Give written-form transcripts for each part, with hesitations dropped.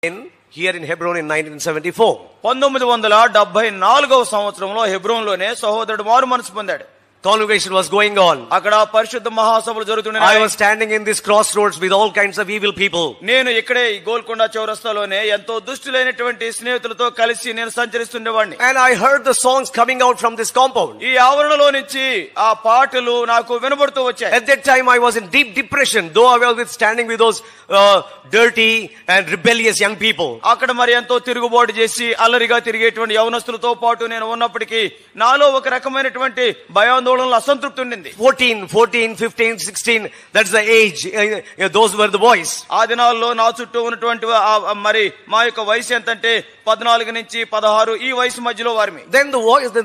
here in Hebron in 1974. 1974వ సంవత్సరంలో హెబ్రోన్లోనే సహోదరుడు మారు మనసు పొందాడు. Convocation was going on. అక్కడ పరిశుద్ధ మహాసభలు జరుగుతున్నాయి. I was standing in this crossroads with all kinds of evil people. నేను ఇక్కడే ఈ గోల్కొండ చౌరస్తాలోనే ఎంతో దుష్టులైనటువంటి స్నేహితులతో కలిసి నేను సంచరిస్తుండేవాడిని. And I heard the songs coming out from this compound. ఈ ఆవరణలో నుంచి ఆ పాటలు నాకు వినబడుతూ వచ్చాయి. At that time I was in deep depression, though I was standing with those dirty and rebellious young people. అక్కడ మరి ఎంతో తిరుగుబాటు చేసి అల్లరిగా తిరిగేటువంటి యవనస్తులతో పాటు నేను ఉన్నప్పటికీ నాలో ఒక రకమైనటువంటి భయాందోళనలు అసంతృప్తి ఉండింది. 14, 15, 16, that's the age. Those were the boys. ఆ దినాల్లో నా చుట్టూ ఉన్నటువంటి మరి మా యొక్క వయసు ఎంతంటే 14 నుంచి 16 ఈ వయసు మధ్యలో వారిమి. Then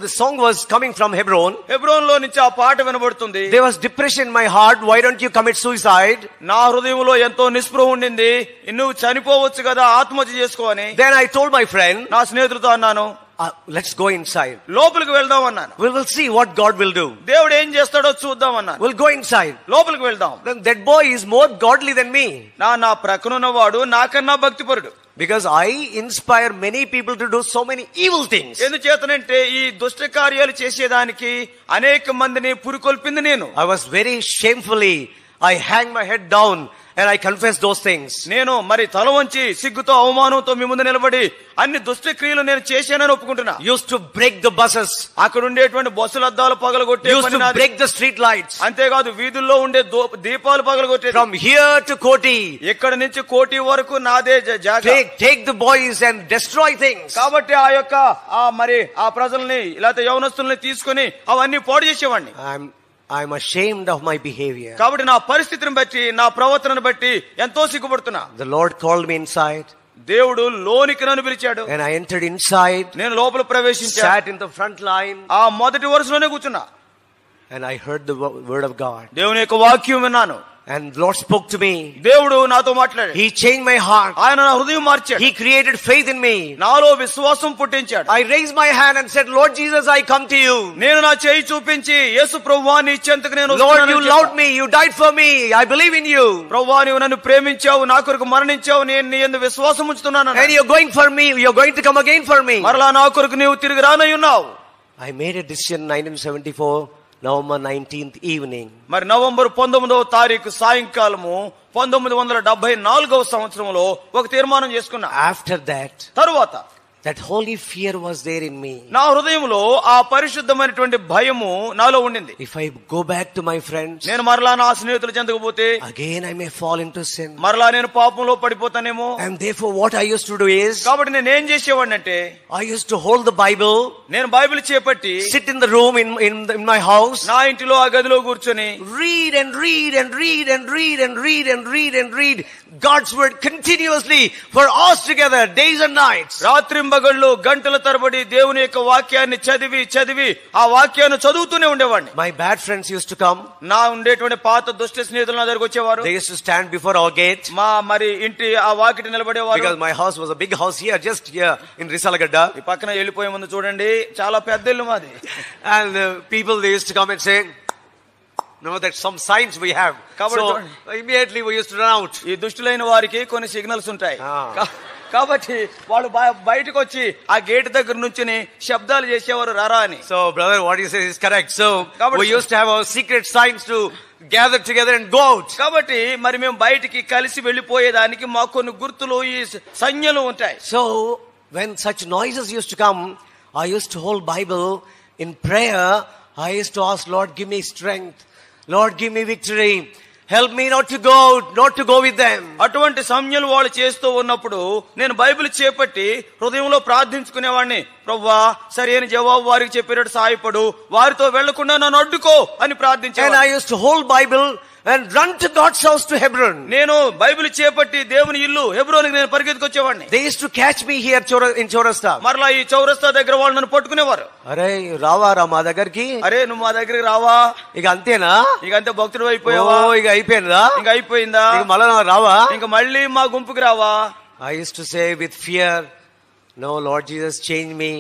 the song was coming from Hebron. Hebron లో నుంచి ఆ పాట వినబడుతుంది. There was depression in my heart. Why don't you commit suicide? నా హృదయంలో ఎంతో నిస్పృహ ఉండింది. నువ్వు చనిపోవచ్చు కదా, ఆత్మహత్య చేసుకో అని. Then I told my friend, నా స్నేహితుడితో అన్నాను, let's go inside. లోపలికి వెళ్దాం అన్నాను. We will see what God will do. దేవుడు ఏం చేస్తాడో చూద్దాం అన్నాను. We'll go inside. లోపలికి వెళ్దాం. Then that boy is more godly than me. నా ప్రక్కనున్నవాడు నాకన్నా భక్తిపరుడు. Because I inspire many people to do so many evil things. ఎందుచేతనంటే ఈ దుష్ట కార్యాలు చేసేదానికి అనేక మందిని పురికొల్పింది నేను. I was very shamefully, I hang my head down and I confess those things. నేను మరి తల వంచి సిగ్గుతో అవమానంతో మీ ముందు నిలబడి అన్ని దుష్ట క్రియలు నేను చేశానని ఒప్పుకుంటున్నా. Used to break the buses. అక్కడ ఉండేటువంటి బస్సుల అద్దాలు పగలగొట్టే Used to break the street lights. అంతేకాదు వీధుల్లో ఉండే దీపాలు పగలగొట్టే. From here to Koti. ఇక్కడ నుంచి కోటి వరకు నాదే జాగా. Take the boys and destroy things. కాబట్టి ఆ యొక్క మరి ఆ ప్రజల్ని లేకపోతే యవనస్తుల్ని తీసుకొని అవన్నీ పాడు చేసేవాడిని. I'm ashamed of my behavior. కాబట్టి నా పరిస్థితిని బట్టి నా ప్రవర్తనను బట్టి ఎంతో సిగ్గుపడుతున్నా. The Lord called me inside. దేవుడు లోనికి నన్ను పిలిచాడు. And I entered inside. నేను లోపల ప్రవేశించా. Sat in the front line. ఆ మొదటి వరుసలోనే కూర్చున్నా. And I heard the word of God. దేవుని యొక్క వాక్యం విన్నాను. And the Lord spoke to me. దేవుడు నాతో మాట్లాడాడు. He changed my heart. ఆయన నా హృదయం మార్చాడు. He created faith in me. నాలో విశ్వాసం పుట్టించాడు. I raised my hand and said, Lord Jesus, I come to you. నేను నా చేయి చూపించి యేసు ప్రభువా నీ చెంతకు నేను వస్తున్నాను. Lord, you loved me. You died for me. I believe in you. ప్రభువా నీవు నన్ను ప్రేమించావు, నా కొరకు మరణించావు, నేను నీ యందు విశ్వాసం ఉంచుతున్నాను. And you're going for me. You're going to come again for me. మరలా నా కొరకు నీవు తిరిగి రానై ఉన్నావు. I made a decision 1974. November 19th evening. మరి నవంబర్ 19వ తారీఖు సాయంకాలము 1974వ సంవత్సరంలో ఒక తీర్మానం చేసుకున్నా. After that, తరువాత that holy fear was there in me. నా హృదయంలో ఆ పరిశుద్ధమైనటువంటి భయము నాలో ఉండింది. If I go back to my friends, నేను మరలా నా స్నేహితుల చెంతకు పోతే again I may fall into sin. మరలా నేను పాపంలో పడిపోతానేమో. And therefore what I used to do is, కాబట్టి నేను ఏం చేసేవాడిని అంటే, I used to hold the Bible, నేను బైబిల్ చేపట్టి sit in the room in my house, నా ఇంటిలో ఆ గదిలో కూర్చొని read and read and read and read and read and read and read God's word continuously for hours together, days and nights. రాత్రింబగళ్ళు గంటల తరబడి దేవుని యొక్క వాక్యాన్ని చదివి ఆ వాక్యాన్ని చదువుతూనే ఉండేవాడిని. My bad friends used to come. నా ఉండేటువంటి పాత దుష్ట స్నేహితులు నా దగ్గరికి వచ్చేవారు. They used to stand before our gate. మా మరి ఇంటి ఆ Vakiti నిలబడేవారు. Because my house was a big house here, just here in Risalagadda. ఈ పక్కన వెళ్ళిపోయే ముందు చూడండి, చాలా పెద్ద ఇల్లు మాది. And people, they used to come and say, no, that some signs we have. So immediately we used to run out. ఈ దుష్టులైన వారికి కొన్ని సిగ్నల్స్ ఉంటాయి. కాబట్టి వాళ్ళు బయటకు వచ్చి ఆ గేట్ దగ్గర నుంచి శబ్దాలు చేసేవారు రారా అని. So brother, what you say is correct. So we used to have our secret signs to gather together and go out. కాబట్టి మరి మేము బయటికి కలిసి వెళ్ళిపోయేదానికి మాకు కొన్ని గుర్తులు ఈ సంజ్ఞలు ఉంటాయి. So when such noises used to come, I used to hold Bible in prayer. I used to ask, Lord, give me strength. Lord, give me victory. Help me not to go with them. అటువంటి సంజ్ఞలు వాళ్ళు చేస్తూ ఉన్నప్పుడు నేను Bible చేపట్టి హృదయంలో ప్రార్థించుకునేవాడిని. ప్రభువా సరైన జవాబు వారికి చెప్పేటట్టు సహాయపడు, వారితో వెళ్లకుండా నన్ను అడ్డుకో అని ప్రార్థించాను. And I used to hold Bible and run to God's house to Hebron. నేను బైబిల్ చేపట్టి దేవుని ఇల్లు హెబ్రోన్కి నేను పరిగెత్తుకొచ్చేవాడిని. They used to catch me here in Chaurasta. మరలా ఈ చౌరస్తా దగ్గర వాళ్ళు నన్ను పట్టుకునేవారు. అరే రావారా మా దగ్గరికి, అరే నువ్వు మా దగ్గరికి రావా, ఇక అంతేనా, ఇక అంతే భక్తుడు అయిపోయావా, ఇక అయిపోయిందా, ఇంక అయిపోయిందా, మళ్ళా రావా, ఇంక మళ్ళీ మా గుంపుకి రావా. I used to say with fear, no, Lord Jesus, change me.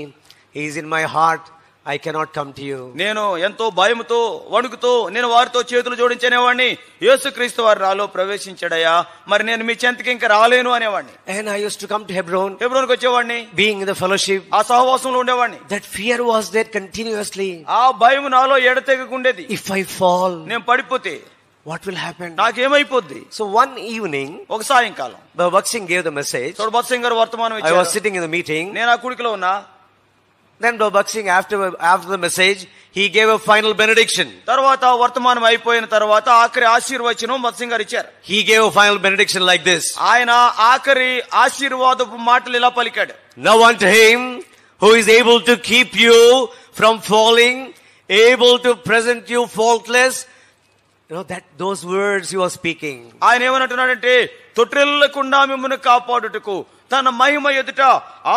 He is in my heart. I cannot come to you. నేను ఎంతో భయముతో వణుకుతో నేను వారితో చేతులు జోడించనేవాడిని. యేసుక్రీస్తు వారు నాలో ప్రవేశించాడయ్యా, మరి నేను మీ చెంతకి ఇంకా రాలేను అనేవాడిని. And I used to come to Hebron. హెబ్రోనుకు వచ్చేవాడిని. Being in the fellowship, ఆ సహవాసంలో ఉండేవాడిని. that fear was there continuously. ఆ భయం నాలో ఎడతెగకుండేది. If I fall, నేను పడిపోతే what will happen? నాకేమైపోద్ది? So one evening, ఒక సాయంకాలం Bhavak Singh gave the message. చూడు భక్త్ సింగ్ గారు వర్తమానం I ఇచ్చారు. was sitting in the meeting. నేను ఆ కుడికిలో ఉన్నా. Then Bhavak Singh, after the message, he gave a final benediction. తర్వాత వర్తమానం అయిపోయిన తర్వాత ఆఖరి ఆశీర్వచనం భక్త్ సింగ్ గారు ఇచ్చారు. He gave a final benediction like this. ఆయన ఆఖరి ఆశీర్వాదపు మాటలు ఇలా పలికాడు. Now unto him who is able to keep you from falling, able to present you faultless. You know that those words he was speaking. ఆయన ఏమనంటున్నాడంటే, తొట్టిల్లకుండా మిమ్మల్ని కాపాడుటకు తన మహిమ ఎదుట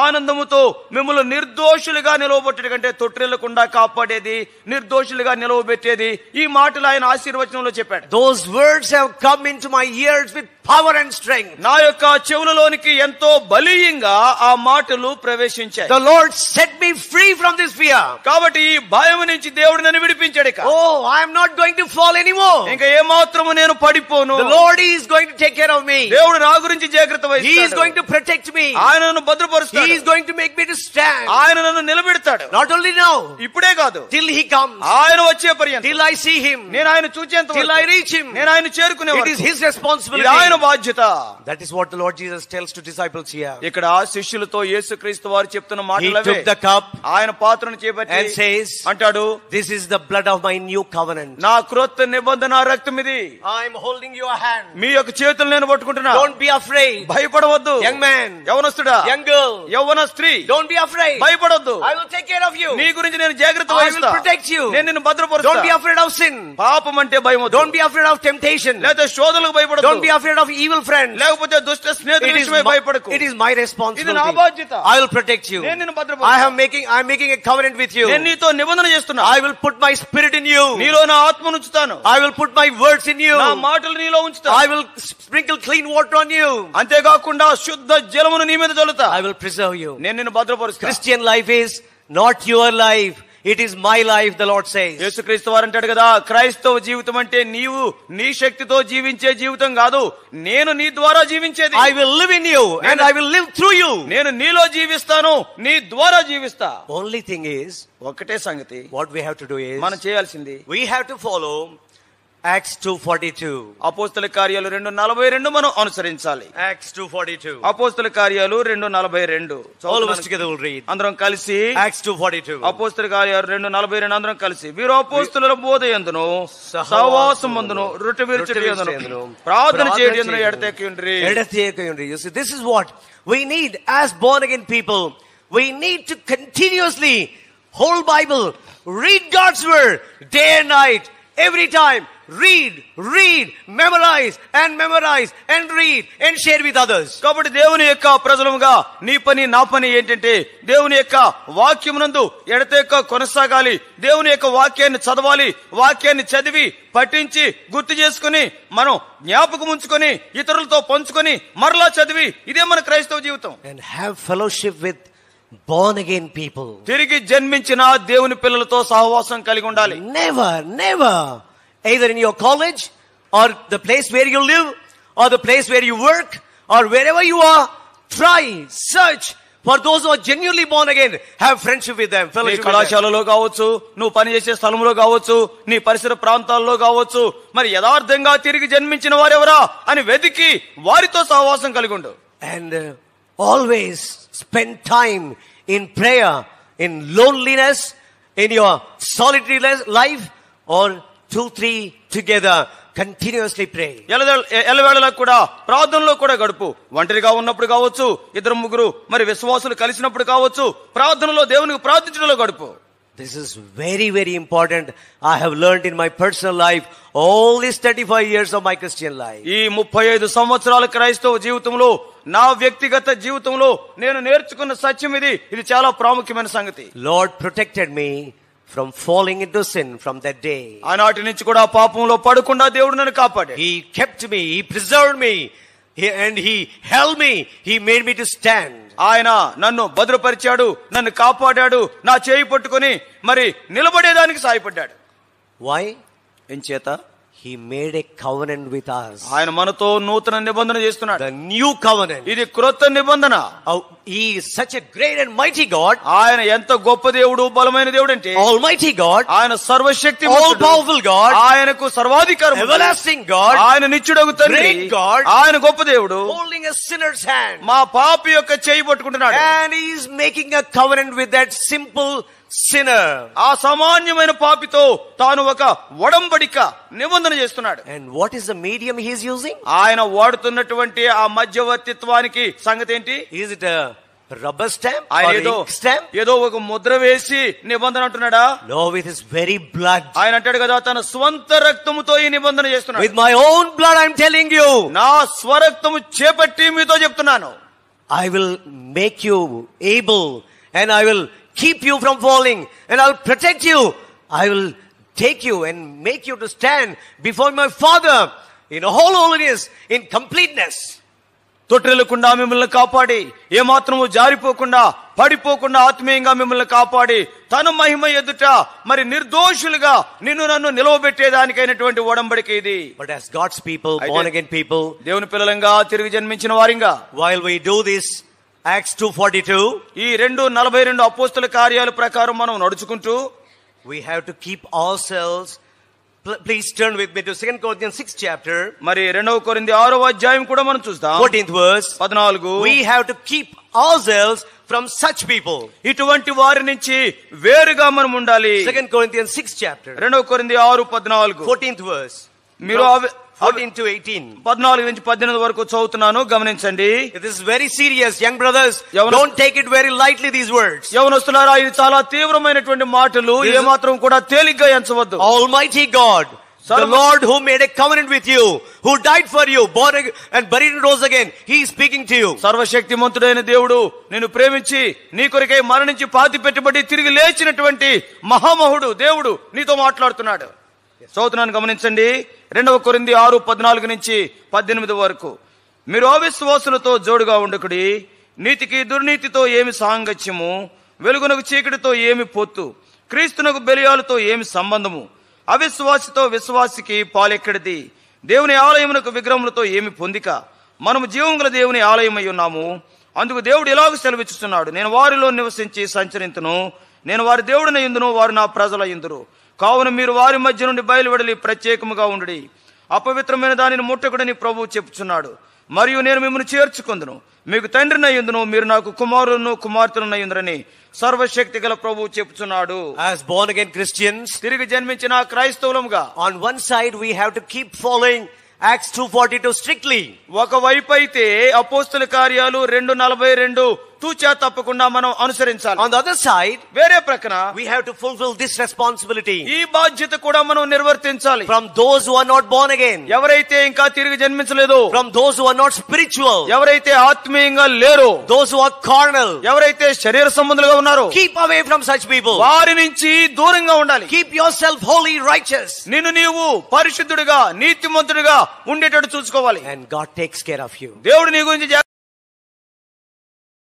ఆనందముతో మిమ్మల్ని నిర్దోషులుగా నిలవబెట్టేది కంటే తొట్టిల్లకుండా కాపాడేది, నిర్దోషులుగా నిలవబెట్టేది, ఈ మాటలు ఆయన ఆశీర్వచనంలో చెప్పాడు. Those words have come into my ears with power and strength. నా యొక్క చెవులలోనికి ఎంతో బలీయంగా ఆ మాటలు ప్రవేశించాయి. The Lord set me free from this fear. కాబట్టి ఈ భయం నుంచి దేవుడు నన్ను విడిపించాడు. Oh, I am not going to fall anymore. ఇంకా ఏ మాత్రము నేను పడిపోను. The Lord is going to take care of me. దేవుడు నా గురించి జాగ్రత్త వహిస్తాడు. He is going to protect me. ఆయన నన్ను భద్రపరుస్తాడు. He is going to make me to stand. ఆయన నన్ను నిలబెడతాడు. Not only now, ఇప్పుడే కాదు, till he comes, ఆయన వచ్చే పర్యంతం, till I see him, నేను ఆయన చూచేంత till వరకు, I reach him, నేను ఆయన చేరుకునే it వరకు, is his responsibility. ఇది ఆయన బాధ్యత. That is what the Lord Jesus tells to disciples here. ఇక్కడ శిష్యులతో యేసుక్రీస్తు వారు చెప్తున్న He మాటలు అవే. took the cup ఆయన పాత్రను చేపట్టి and says, అంటాడు, this is the blood of my new covenant. నా క్రొత్త నిబంధన రక్తం ఇది. I am holding your hand. మీ యొక్క చేతులు నేను పట్టుకుంటున్నా. Don't be afraid. భయపడవద్దు. Young man, యవనస్తుడా, young girl, యవ్వన స్త్రీ, don't be afraid. భయపడొద్దు. I will take care of you. నీ గురించి నేను జాగ్రత్త I will వహిస్తా. protect you. నేను నిన్ను భద్రపరుస్తా. Don't be afraid of sin. పాపం అంటే భయం వద్దు. Don't be afraid of temptation. లేకపోతే శోధనలకు భయపడొద్దు. Don't be afraid of evil friends. లేకపోతే దుష్ట స్నేహితుల విషయమై భయపడకు. It is my ఇది responsibility. నా బాధ్యత. I will protect you. నేను నిన్ను భద్రపరుస్తా. I am making a covenant with you. నేను నీతో నిబంధన చేస్తున్నా. I will put my spirit in you. నీలో నా ఆత్మను ఉంచుతాను. I will put my words in you. నా మాటలు నీలో ఉంచుతాను. I will sprinkle clean water on you. అంతేకాకుండా శుద్ధ జలమును నీ మీద చల్లుతా. I will preserve you. నేను నిన్ను భద్రపరుస్తా. Christian life is not your life. It is my life, the Lord says. యేసుక్రీస్తు వారు అంటాడు కదా, క్రైస్తవ జీవితం అంటే నీవు నీ శక్తితో జీవించే జీవితం కాదు, నేను నీ ద్వారా జీవించేది. I will live in you and I will live through you. నేను నీలో జీవిస్తాను, నీ ద్వారా జీవిస్తా. Only thing is, ఒకటే సంగతి, what we have to do is, మనం చేయాల్సింది, we have to follow Acts 2:42. అపోస్తల కార్యాలు 2:42 మనం అనుసరించాలి. Acts 2:42. అపోస్తల కార్యాలు 2:42. All of us together will read. అందరం కలిసి Acts 2:42. అపోస్తల కార్యాలు 2:42 అందరం కలిసి. వీరు అపోస్తలుల బోధయందును సహవాసమందును రొట్టె విరుచుటయందును ప్రార్థన చేయడంలో ఎడతెగకుండిరి. You see, this is what we need as born again people. We need to continuously hold Bible, read God's word day and night, every time. Read, memorize and read and share with others. కాబట్టి దేవుని యొక్క ప్రజలుగా నీ పని నా పని ఏంటంటే దేవుని యొక్క వాక్యమునందు ఎడతెగక కొనసాగాలి. దేవుని యొక్క వాక్యాన్ని చదవాలి, వాక్యాన్ని చదివి పఠించి గుర్తు చేసుకుని మనం జ్ఞాపకం ఉంచుకొని ఇతరులతో పంచుకొని మరలా చదివి, ఇదే మన క్రైస్తవ జీవితం. And have fellowship with born again people. తిరిగి జన్మించిన దేవుని పిల్లలతో సహవాసం కలిగి ఉండాలి. Never either in your college or the place where you live or the place where you work or wherever you are, try, search for those who are genuinely born again. Have friendship with them, fellowship with them. కళాశాలలో కావచ్చు, నువ్వు పనిచేసే స్థలంలో కావచ్చు, నీ పరిసర ప్రాంతాల్లో కావచ్చు, మరి యథార్థంగా తిరిగి జన్మించిన వారెవరా అని వెతికి వారితో సహవాసం కలిగి ఉండు. And always spend time in prayer, in loneliness, in your solitary life, or 2-3 together continuously pray. ఎల్లవేళలా కూడా ప్రార్థనలో కూడా గడుపు. ఒంటరిగా ఉన్నప్పుడు కావచ్చు, ఇద్దరు ముగ్గురు మరి విశ్వాసులు కలిసినప్పుడు కావచ్చు, ప్రార్థనలో దేవునికి ప్రార్థించడంలో గడుపు. This is very, very important. I have learned in my personal life all these 35 years of my Christian life. ఈ 35 సంవత్సరాల క్రైస్తవ జీవితంలో, నా వ్యక్తిగత జీవితంలో నేను నేర్చుకున్న సత్యం ఇది. ఇది చాలా ప్రాముఖ్యమైన సంగతి. Lord protected me from falling into sin from that day. ఆనాటి నుంచి కూడా పాపంలో పడకుండా దేవుడు నన్ను కాపాడాడు. He kept me, He preserved me And he held me. He made me to stand. ఆయన నన్ను భద్రపరిచాడు, నన్ను కాపాడాడు, నా చేయి పట్టుకొని మరి నిలబడేదానికి సాయపడ్డాడు. Why? ఎంచేత He made a covenant with us. ఆయన మనతో నూతన నిబంధన చేస్తున్నాడు. The new covenant. ఇది క్రొత్త నిబంధన. He is such a great and mighty God. ఆయన ఎంత గొప్ప దేవుడు, బలమైన దేవుడు అంటే Almighty God. ఆయన సర్వశక్తి, all powerful God. ఆయనకు సర్వాధికారం, everlasting God. ఆయన నిత్యుడగు తండ్రి, great God. ఆయన గొప్ప దేవుడు, holding a sinner's hand. మా పాపి యొక్క చేయి పట్టుకుంటున్నాడు. And he is making a covenant with that simple sinner. ఆ సామాన్యమైన పాపితో తాను ఒక ఒడంబడిక నిబంధన చేస్తున్నాడు. And what is the medium he is using? ఆయన వాడుతున్నటువంటి ఆ మధ్యవర్తిత్వానికి సంగతి ఏంటి? Is it a rubber stamp ఆయన or ink stamp? ఏదో ఒక ముద్ర వేసి నిబంధన అంటున్నాడా? No, with his very blood. ఆయన అంటాడు కదా, తన స్వంత రక్తముతో ఈ నిబంధన చేస్తున్నాడు. With my own blood I am telling you. నా స్వరక్తము చేపట్టి మీతో చెప్తున్నాను. I will make you able and I will keep you from falling and I'll protect you. I will take you and make you to stand before my Father in all holiness, in completeness. తొట్టిల్లకుండా మిమ్మల్ని కాపాడి, ఏమాత్రము జారిపోకుండా పడిపోకుండా ఆత్మీయంగా మిమ్మల్ని కాపాడి తన మహిమ ఎదుట మరి నిర్దోషులుగా నిన్ను నన్ను నిలవబెట్టేదానికైనటువంటి ఒడంబడిక ఇది. But as God's people, born again people, దేవుని పిల్లలంగా తిరిగి జన్మించిన వారింగా, while we do this Acts 2:42, ఈ 2:42 అపోస్తల కార్యాల ప్రకారం మనం నడుచుకుంటూ we have to keep ourselves. Please turn with me to 2 Corinthians 6th chapter. మరి 2 కొరింథీ 6వ అధ్యాయం కూడా మనం చూస్తాం. 14th verse. 14. We have to keep ourselves from such people. ఇటువంటి వారి నుంచి వేరుగా మనం ఉండాలి. 2 Corinthians 6th chapter. 2 కొరింథీ 6:14. 14th verse. మీరు 14 to 18. 14 నుంచి 18 వరకు చదువుతున్నాను, గమనించండి. This is very serious, young brothers. Don't take it very lightly, these words. యవనస్తులారా, ఇది చాలా తీవ్రమైనటువంటి మాటలు, ఏమాత్రం కూడా తేలిగ్గా ఎంచవద్దు. Almighty God, the Lord who made a covenant with you, who died for you, born and buried and rose again, he is speaking to you. సర్వశక్తిమంతుడైన దేవుడు నిన్ను ప్రేమించి నీ కొరకై మరణించి పాతి పెట్టబడి తిరిగి లేచినటువంటి మహామహుడు దేవుడు నీతో మాట్లాడుతున్నాడు. చదువుతున్నాను, గమనించండి. 2 కొరింథీ 6:14 నుంచి 18 వరకు. మీరు అవిశ్వాసులతో జోడుగా ఉండకుడి, నీతికి దుర్నీతితో ఏమి సాంగత్యము, వెలుగునకు చీకటితో ఏమి పొత్తు, క్రీస్తునకు బెలియాలతో ఏమి సంబంధము, అవిశ్వాసితో విశ్వాసికి పాలెక్కడిది, దేవుని ఆలయమునకు విగ్రహములతో ఏమి పొందిక, మనము జీవం గల దేవుని ఆలయమై ఉన్నాము. అందుకు దేవుడు ఇలాగ సెలవిచ్చుచున్నాడు, నేను వారిలో నివసించి సంచరింతును, నేను వారి దేవుడిన యందును, వారు నా ప్రజల యందురు. కావున మీరు వారి మధ్య నుండి బయలువెడలి ప్రత్యేకముగా ఉండుడి, అపవిత్రమైన దానిని ముట్టకుడని ప్రభువు చెప్పుచున్నాడు. మరియు నేను మిమ్మల్ని చేర్చుకొందును, మీకు తండ్రినై యుందును, మీరు నాకు కుమారులను కుమార్తెలనై యుందురని సర్వశక్తి గల ప్రభువు చెప్పుచున్నాడు. As born again Christians, తిరిగి జన్మించిన క్రైస్తవులముగా, on one side we have to keep following Acts 2:42 strictly. ఒకవైపు అయితే అపోస్తల కార్యాలు 2:42 తూచా తప్పకుండా మనం అనుసరించాలి. On the other side, వేరే ప్రక్కన we have to fulfill this responsibility. ఈ బాధ్యత కూడా మనం నిర్వర్తించాలి. From those who are not born again, ఎవరైతే ఇంకా తిరిగి జన్మించలేదు, from those who are not spiritual, ఎవరైతే ఆత్మీయంగా లేరో, those who are carnal, ఎవరైతే శరీర సంబంధులుగా ఉన్నారో, keep away from such people. వారి నుంచి దూరంగా ఉండాలి. Keep yourself holy, righteous. నిన్ను నీవు పరిశుద్ధుడిగా నీతిమంతుడిగా ఉండేటట్టు చూసుకోవాలి. And God takes care of you. దేవుడు నీ గురించి